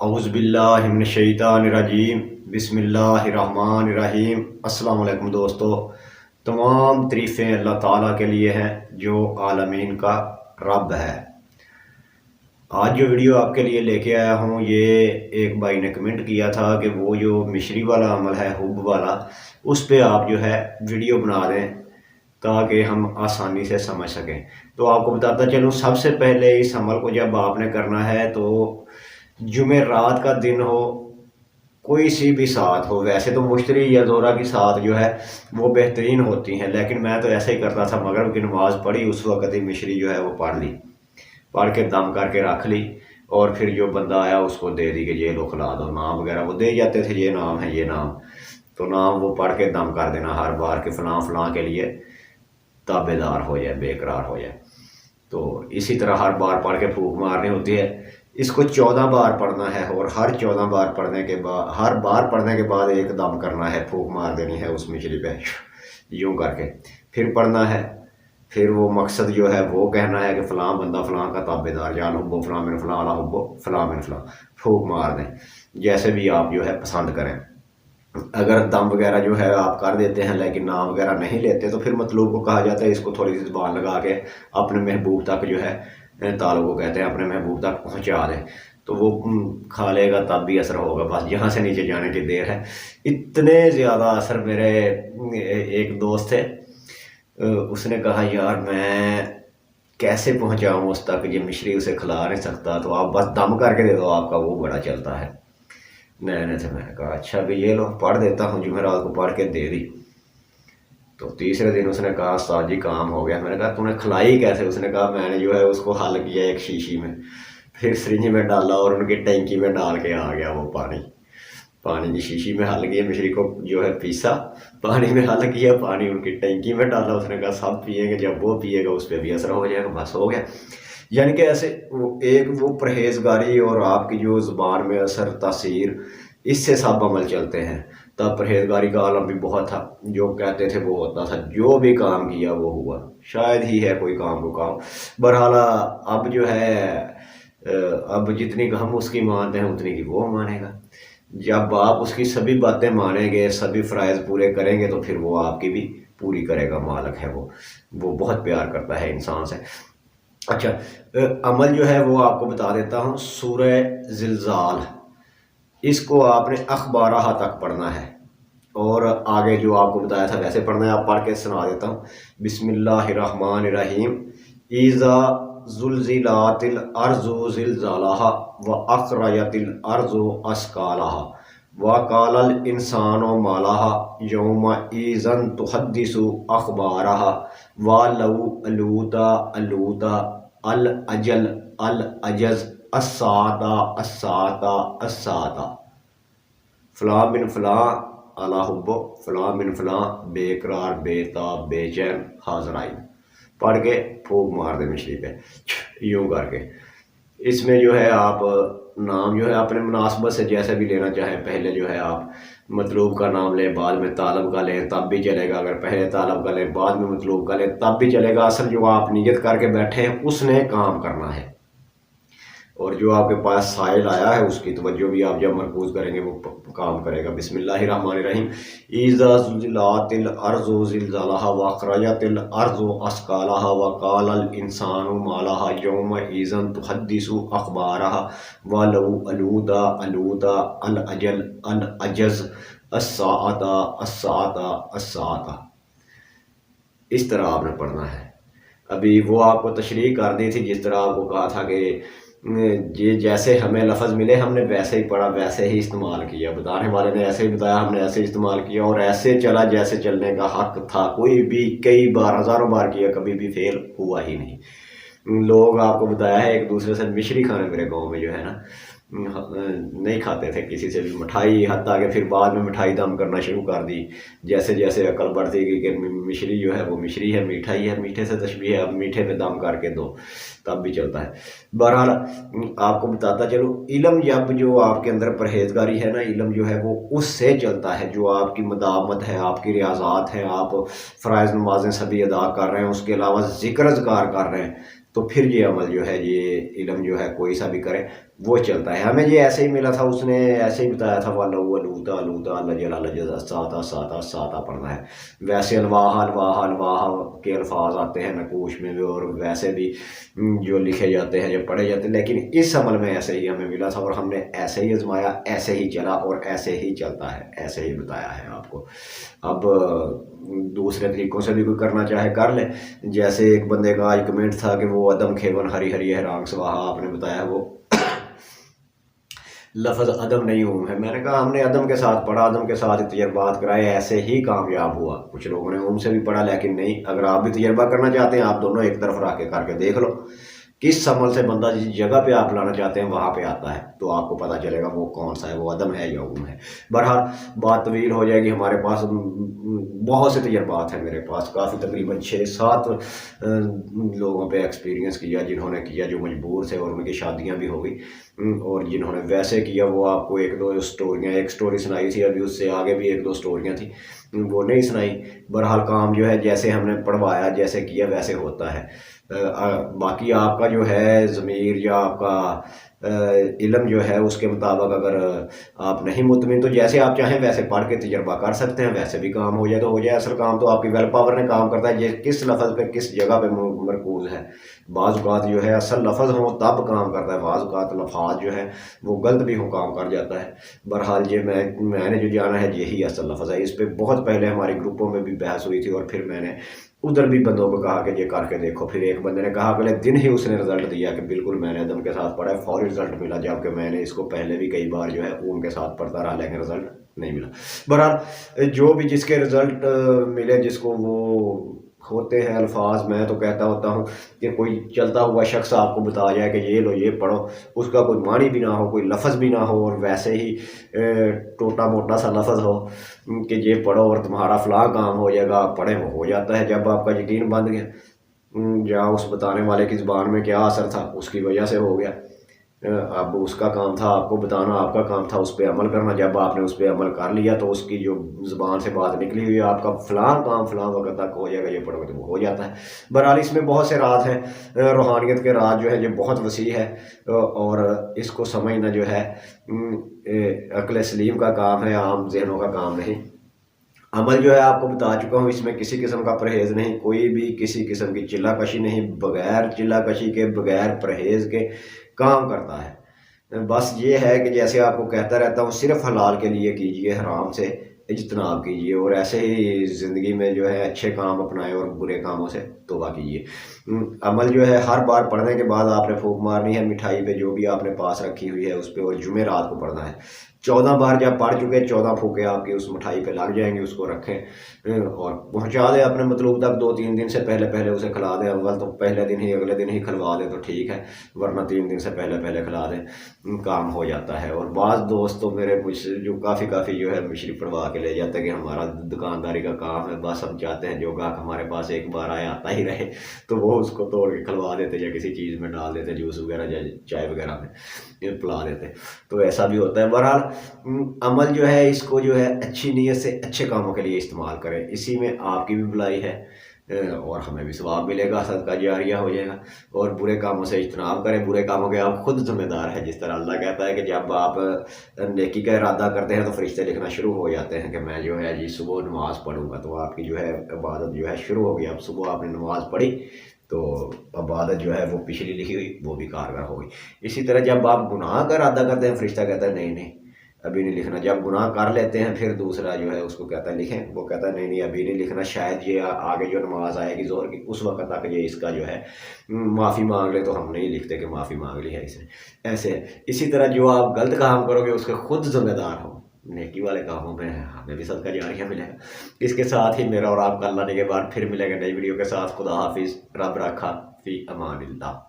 औज़ुबिल्लाहिमिनश्शैतानिर्रजीम बिस्मिल्लाहिर्रहमानिर्रहीम। अस्सलाम वालेकुम दोस्तों, तमाम तारीफ़ें अल्लाह ताला के लिए हैं जो आलमीन का रब है। आज जो वीडियो आपके लिए लेके आया हूँ, ये एक भाई ने कमेंट किया था कि वो जो मिश्री वाला अमल है, हुब वाला, उस पे आप जो है वीडियो बना दें ताकि हम आसानी से समझ सकें। तो आपको बताता चलूँ, सबसे पहले इस अमल को जब आपने करना है तो जुमेरात का दिन हो, कोई सी भी साथ हो। वैसे तो मुश्तरी या ज़ोहरा की साथ जो है वो बेहतरीन होती हैं, लेकिन मैं तो ऐसे ही करता था। मगरिब की नमाज़ पढ़ी, उस वक़्त ही मिश्री जो है वो पढ़ ली, पढ़ के दम करके रख ली, और फिर जो बंदा आया उसको दे दी कि ये लो खिला दो। नाम वगैरह वो दे जाते थे, ये नाम है, ये नाम, तो नाम वो पढ़ के दम कर देना हर बार के फ़लाँ फ़लाँ के लिए ताबेदार हो जाए, बेकरार हो जाए। तो इसी तरह हर बार पढ़ के फूंक मारनी होती है। इसको 14 बार पढ़ना है, और हर 14 बार पढ़ने के बाद, हर बार पढ़ने के बाद एक दम करना है, फूंक मार देनी है उस मिश्री पे, यूं करके फिर पढ़ना है। फिर वो मकसद जो है वो कहना है कि फ़लाँ बंदा फ़लाँ का ताबेदार, जान हुब्बो फ़लाँ मिन फ़लाँ अला हुब्बो फ़लाँ मिन फ़लाँ, फूंक मार दें। जैसे भी आप जो है पसंद करें। अगर दम वगैरह जो है आप कर देते हैं लेकिन नाम वगैरह नहीं लेते, तो फिर मतलूब को कहा जाता है इसको थोड़ी सी ज़ुबान लगा के अपने महबूब तक जो है, तालब को कहते हैं, अपने महबूब तक पहुंचा दें, तो वो खा लेगा, तब भी असर होगा। बस यहाँ से नीचे जाने की देर है। इतने ज़्यादा असर मेरे एक दोस्त थे, उसने कहा यार मैं कैसे पहुंचाऊं उस तक, ये मिश्री उसे खिला नहीं सकता, तो आप बस दम करके दे दो, आपका वो बड़ा चलता है। नए से मैंने कहा अच्छा भी ये लो पढ़ देता हूँ। जुमेरात को पढ़ के दे दी। तो तीसरे दिन उसने कहा उस्ताद जी काम हो गया। मैंने कहा तूने खिलाई कैसे? उसने कहा मैंने जो है उसको हल किया एक शीशी में, फिर सिरिंज में डाला और उनकी टैंकी में डाल के आ गया वो पानी। पानी की शीशी में हल किया, मिश्री को जो है पीसा, पानी में हल किया, पानी उनकी टैंकी में डाला। उसने कहा सब पिएंगे, जब वो पिएगा उस पर भी असर हो जाएगा, बस हो गया। यानी कि ऐसे वो परहेजगारी और आपकी जो ज़ुबान में असर तासीर, इससे सब अमल चलते हैं। तब परहेजगारी का आलम भी बहुत था, जो कहते थे वो होता था, जो भी काम किया वो हुआ। शायद ही है कोई काम रुका हो। बहरहाल अब जो है अब जितनी हम उसकी मानते हैं उतनी की वो मानेगा। जब आप उसकी सभी बातें मानेंगे, सभी फ़राइज़ पूरे करेंगे, तो फिर वो आपकी भी पूरी करेगा। मालिक है वो बहुत प्यार करता है इंसान से। अच्छा, अमल जो है वो आपको बता देता हूँ। सूरह ज़िलज़ाल, इसको आपने अखबारहा तक पढ़ना है, और आगे जो आपको बताया था वैसे पढ़ना है। आप पढ़ के सुना देता हूँ। बिस्मिल्लाहिर्रहमानिर्रहीम। इज़ा ज़ुलज़िलातिल अर्ज़ु ज़िलज़ालहा व अख़रजतिल अर्ज़ु अस्क़ालहा व क़ालल इंसानु मा लहा यौमइज़िन तुहद्दिसु अख़बारहा व लौ अलूता अलूता अल अजल अल अजज़ अस्साता अस्साता अस्साता फ़लाँ बिन फ़लाँ अला हुब्बो फ़लाँ बिन फ़लाँ बेकरार बेताब बेचैन हाज़राइन। पढ़ के फूंक मार दे मिश्री पे, यूं करके। इसमें जो है आप नाम जो है अपने मुनासबत से जैसे भी लेना चाहें। पहले जो है आप मतलूब का नाम लें, बाद में तालब का लें, तब भी चलेगा। अगर पहले तालब का लें, बाद में मतलूब का लें, तब भी चलेगा। असल जो आप नीयत करके बैठे हैं उसने काम करना है, और जो आपके पास साइल आया है उसकी तवज्जो भी आप जब मरकूज़ करेंगे वो काम करेगा। बिस्मिल्लाहिर्रहमानिर्रहीम। इज़ा ज़ुलज़िलातिल अर्ज़ु ज़िलज़ालहा व अख़रजतिल अर्ज़ु अस्क़ालहा व क़ालल इंसानु मा लहा यौमइज़िन तुहद्दिसु अख़बारहा व लौ अलूता अलूता अल अजल अल अजज़ अस्साअता अस्साअता अस्साअता। इस तरह आपने पढ़ना है। अभी वो आपको तशरीह कर दी थी, जिस तरह आपको कहा था कि ये जैसे हमें लफ्ज़ मिले हमने वैसे ही पढ़ा, वैसे ही इस्तेमाल किया। बताने वाले ने ऐसे ही बताया, हमने ऐसे ही इस्तेमाल किया, और ऐसे चला जैसे चलने का हक था। कोई भी कई बार, हज़ारों बार किया, कभी भी फेल हुआ ही नहीं। लोग आपको बताया है एक दूसरे से मिश्री खाने, मेरे गाँव में जो है ना, नहीं खाते थे किसी से भी मिठाई, हत्ता कि फिर बाद में मिठाई दम करना शुरू कर दी। जैसे जैसे अकल बढ़ती गई कि मिश्री जो है वो मिश्री है, मीठा ही है, मीठे से तशबीह है, अब मीठे में दम करके दो, तब भी चलता है। बहरहाल आपको बताता चलो, इल्म जब जो आपके अंदर परहेजगारी है ना, इल्म जो है वो उससे चलता है। जो आपकी मदामत है, आपकी रियाज़ात हैं, आप फ़राइज़ नमाज़ें सभी अदा कर रहे हैं, उसके अलावा ज़िक्र अज़कार कर रहे हैं, तो फिर ये अमल जो है, ये इल्म जो है कोई सा भी करें वो चलता है। हमें ये ऐसे ही मिला था, उसने ऐसे ही बताया था, वाला लूता लूता लजला साता साता साता पढ़ना है। वैसे अलवाह अलवाह अलवाह के अल्फाज आते हैं नकूश में भी, और वैसे भी जो लिखे जाते हैं, जो पढ़े जाते हैं, लेकिन इस अमल में ऐसे ही हमें मिला था और हमने ऐसे ही आजमाया, ऐसे ही चला और ऐसे ही चलता है, ऐसे ही बताया है आपको। अब दूसरे तरीकों से भी कोई करना चाहे कर ले। जैसे एक बंदे का आज कमेंट था कि वो अदम खेवन हरी हरी हैरांग स्वाहा, आपने बताया वो लफ्ज़ अदम नहीं हूँ है। मैंने कहा हमने अदम के साथ पढ़ा, अदम के साथ तजर्बात कराए, ऐसे ही कामयाब हुआ। कुछ लोगों ने उनसे भी पढ़ा, लेकिन नहीं। अगर आप भी तजर्बा करना चाहते हैं, आप दोनों एक तरफ रख के करके देख लो, किस अमल से बंदा जिस जगह पे आप लाना चाहते हैं वहाँ पे आता है, तो आपको पता चलेगा वो कौन सा है, वो अदम है या ऊम है। बहरहाल बात तवील हो जाएगी। हमारे पास बहुत से तजर्बात हैं, मेरे पास काफ़ी, तकरीबन 6-7 लोगों पे एक्सपीरियंस किया, जिन्होंने किया जो मजबूर थे और उनकी शादियां भी हो गई, और जिन्होंने वैसे किया वो आपको एक दो स्टोरियाँ, एक स्टोरी सुनाई थी, अभी उससे आगे भी एक दो स्टोरियाँ थी, वो नहीं सुनाई। बहरहाल काम जो है जैसे हमने पढ़वाया, जैसे किया वैसे होता है। बाकी आपका जो है ज़मीर या आपका इल्म जो है उसके मुताबिक अगर आप नहीं मुतमिन, तो जैसे आप चाहें वैसे पढ़ के तजर्बा कर सकते हैं, वैसे भी काम हो जाए तो हो जाए। असल काम तो आपकी वेल पावर ने काम करता है, ये किस लफ्ज़ पे किस जगह पे मरकूज़ है। बाज़ औक़ात जो है असल लफ्ज़ हो तब काम करता है, बाज़ औक़ात लफ्ज़ जो है वो गलत भी हो काम कर जाता है। बहरहाल ये मैंने जो जाना है यही असल लफ्ज़ है। इस पर बहुत पहले हमारे ग्रुपों में भी बहस हुई थी, और फिर मैंने उधर भी बंदों को कहा कि ये करके देखो। फिर एक बंदे ने कहा, अगले दिन ही उसने रिजल्ट दिया कि बिल्कुल मैंने अदम के साथ पढ़ा है, फौरी रिजल्ट मिला, जबकि मैंने इसको पहले भी कई बार जो है ऊम के साथ पढ़ता रहा, लेकिन रिजल्ट नहीं मिला। बहरहाल जो भी जिसके रिजल्ट मिले, जिसको वो होते हैं अल्फाज, मैं तो कहता होता हूँ कि कोई चलता हुआ शख्स आपको बता जाए कि ये लो ये पढ़ो, उसका कोई मानी भी ना हो, कोई लफ्ज़ भी ना हो, और वैसे ही टोटा मोटा सा लफ्ज़ हो कि ये पढ़ो और तुम्हारा फलां काम हो जाएगा, आप पढ़े वो हो जाता है। जब आपका यकीन बन गया, या उस बताने वाले की ज़ुबान में क्या असर था, उसकी वजह से हो गया। अब उसका काम था आपको बताना, आपका काम था उस पर अमल करना। जब आपने उस पर अमल कर लिया तो उसकी जो ज़ुबान से बात निकली हुई है, आपका फ़लाँ काम फ़लाँ वक्त तक हो जाएगा, ये पढ़ोगे तो वो हो जाता है। बहरहाल इसमें बहुत से राज हैं, रूहानियत के राज जो है ये बहुत वसी है, और इसको समझना जो है अक्ल सलीम का काम है, आम जहनों का काम नहीं। अमल जो है आपको बता चुका हूँ, इसमें किसी किस्म का परहेज़ नहीं, कोई भी किसी किस्म की चिल्लाकशी नहीं, बगैर चिल्लाकशी के, बगैर परहेज़ के काम करता है। बस ये है कि जैसे आपको कहता रहता हूँ, सिर्फ हलाल के लिए कीजिए, हराम से इज्तनाब कीजिए, और ऐसे ही ज़िंदगी में जो है अच्छे काम अपनाएं और बुरे कामों से तौबा कीजिए। अमल जो है हर बार पढ़ने के बाद आपने फूंक मारनी है मिठाई पे, जो भी आपने पास रखी हुई है उस पर, और जुमे रात को पढ़ना है। 14 बार जब पढ़ चुके, 14 फूके आपकी उस मिठाई पे लग जाएंगे, उसको रखें और पहुंचा दें अपने मतलूब तक। 2-3 दिन से पहले पहले उसे खिला दें। अव्वल तो पहले दिन ही, अगले दिन ही खिलवा दें तो ठीक है, वरना 3 दिन से पहले पहले खिला दें, काम हो जाता है। और बाज़ दोस्त तो मेरे मुझसे जो काफ़ी जो है मिश्री पढ़वा के ले जाते हैं कि हमारा दुकानदारी का काम है, बस हम चाहते हैं जो गाहक हमारे पास एक बार आए आता ही रहे, तो वो उसको तोड़ के खिलवा देते या किसी चीज़ में डाल देते, जूस वगैरह या चाय वगैरह में पिला देते। तो ऐसा भी होता है। बहरहाल अमल जो है इसको जो है अच्छी नीयत से अच्छे कामों के लिए इस्तेमाल करें, इसी में आपकी भी भलाई है और हमें भी सवाब मिलेगा, सदका जारिया हो जाएगा। और बुरे कामों से इज्तनाब करें, बुरे कामों के आप खुद जिम्मेदार हैं। जिस तरह अल्लाह कहता है कि जब आप नेकी का इरादा करते हैं तो फरिश्ते लिखना शुरू हो जाते हैं कि मैं जो है जी सुबह नमाज़ पढ़ूंगा, तो आपकी जो है इबादत जो है शुरू हो गई। अब सुबह आपने नमाज़ पढ़ी तो इबादत जो है वो पिछली लिखी हुई वो भी कारगर हो गई। इसी तरह जब आप गुनाह का इरादा करते हैं, फरिश्ता कहता है नहीं नहीं अभी नहीं लिखना। जब गुनाह कर लेते हैं फिर दूसरा जो है उसको कहता है लिखें, वो कहता है नहीं नहीं अभी नहीं लिखना, शायद ये आगे जो नमाज आएगी जोहर की उस वक्त तक ये इसका जो है माफ़ी मांग ले, तो हम नहीं लिखते कि माफ़ी मांग ली है इसने। ऐसे इसी तरह जो आप गलत काम करोगे उसके खुद जिम्मेदार हो, नेकी वाले कामों में हमें भी सदका जारिया मिलेगा। इसके साथ ही मेरा और आपका अल्लाह ने के बाद फिर मिलेगा नई वीडियो के साथ। खुदा हाफिज़, रब रखा, फी अमानिल्लाह।